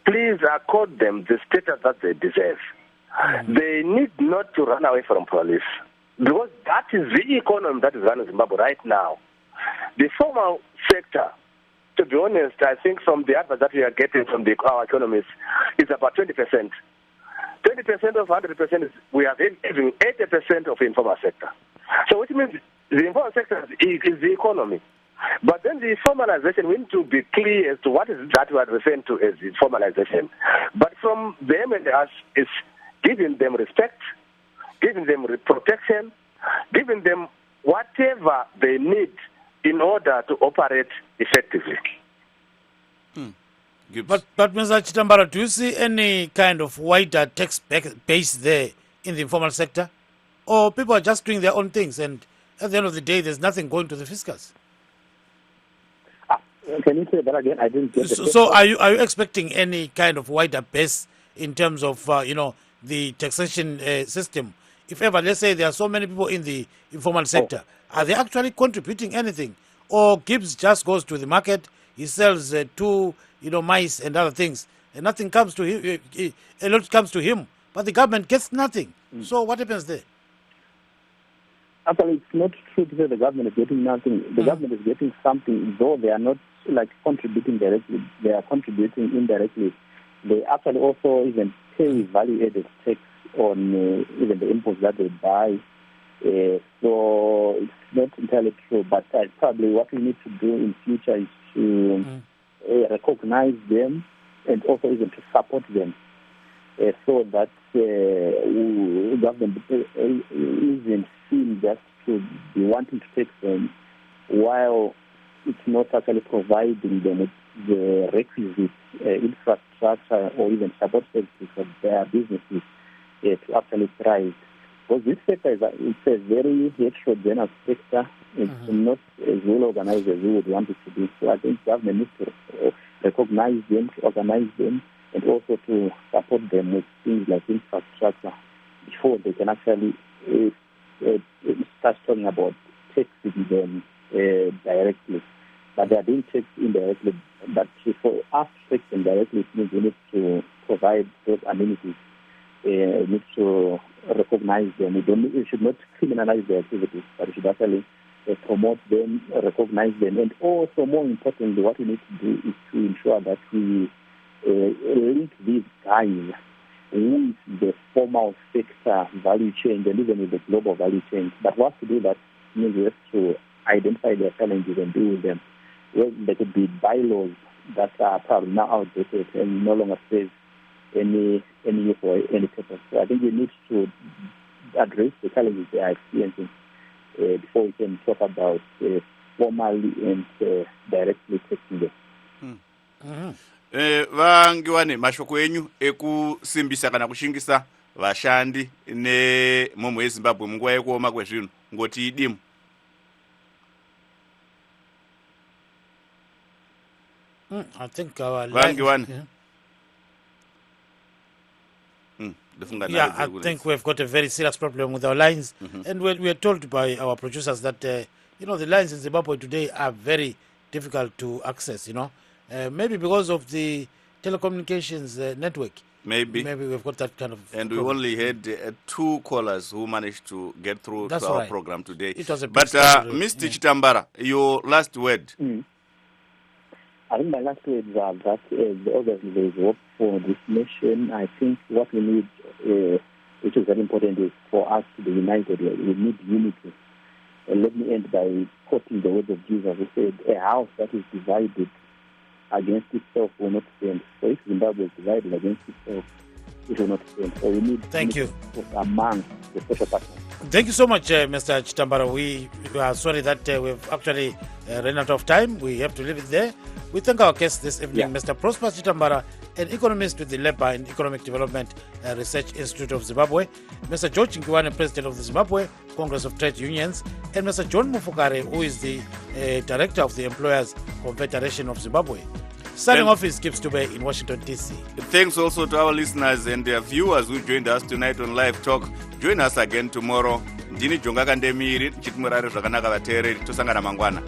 Please accord them the status that they deserve. They need not to run away from police. because that is the economy that is running Zimbabwe right now. The formal sector, to be honest, I think from the advice that we are getting from our economists, is about 20%. 20% of 100% is we are having 80% of the informal sector. So which means the informal sector is the economy. But then the formalization, we need to be clear as to what is that we are referring to as the formalization. But from them and us is giving them respect, giving them protection, giving them whatever they need in order to operate effectively. But Mr. Chitambara, do you see any kind of wider tax base there in the informal sector? Or people are just doing their own things and at the end of the day there's nothing going to the fiscus? Can you say that again? I didn't get it. So are you expecting any kind of wider base in terms of, the taxation system? If ever, let's say there are so many people in the informal sector, are they actually contributing anything? Or Gibbs just goes to the market, he sells mice and other things, and nothing comes to him, a lot comes to him, but the government gets nothing. So what happens there? Actually, it's not true to say the government is getting nothing. The government is getting something, though they are not contributing directly. They are contributing indirectly. They actually also even pay value-added tax on even the inputs that they buy. So it's not entirely true, but probably what we need to do in future is to recognize them and also even to support them so that government isn't seen just to be wanting to take them while it's not actually providing them with the requisite infrastructure or even support services for their businesses to actually thrive. Because this sector is a very heterogeneous sector. It's not as well organized as we would want it to be. So I think government needs to recognize them, to organize them, and also to support them with things like infrastructure before they can actually start talking about taxing them directly. But they are being taxed indirectly. But for us to tax them directly, it means we need to provide those amenities. We need to recognize them. We should not criminalize their activities, but we should actually promote them, recognize them. And also, more importantly, what we need to do is to ensure that we link these guys with the formal sector value chain and even with the global value chain. But once to do that, means we have to identify their challenges and deal with them. Well, there could be bylaws that are probably now outdated and no longer serve any use or any purpose. So I think we need to address the challenges they are experiencing before we can talk about formally and directly taking them. Vangiwane mashoko enyu ekusimbisa kana kushingisa vashandi nemumwe yeZimbabwe munguva yekuoma kwezvinhu ngoti idimu. I think our Vangiwane. I think we've got a very serious problem with our lines, and we are told by our producers that the lines in Zimbabwe today are very difficult to access. Maybe because of the telecommunications network. Maybe we've got that kind of. And problem. we only had 2 callers who managed to get through to our program today. It was a big but Mr. Chitambara, your last word. I think my last words are that obviously there is hope for this nation. I think what we need, which is very important, is for us to be united. We need unity. And let me end by quoting the words of Jesus, who said, "A house that is divided against itself will not stand." So if Zimbabwe is divided against itself, it will not stand. So we need you among the social partners. Thank you so much, Mr. Chitambara. We are sorry that we've actually run out of time. We have to leave it there. We thank our guest this evening, Mr. Prosper Chitambara, an economist with the Labour and Economic Development Research Institute of Zimbabwe, Mr. George Nkiwane, President of the Zimbabwe Congress of Trade Unions, and Mr. John Mufukare, who is the Director of the Employers Confederation of Zimbabwe. Signing off is Gibbs Dube in Washington, D.C. Thanks also to our listeners and their viewers who joined us tonight on Live Talk. Join us again tomorrow. Ndini Jonga Kandemiri, chitimurare zvakanaka vateereri, tosangana mangwana.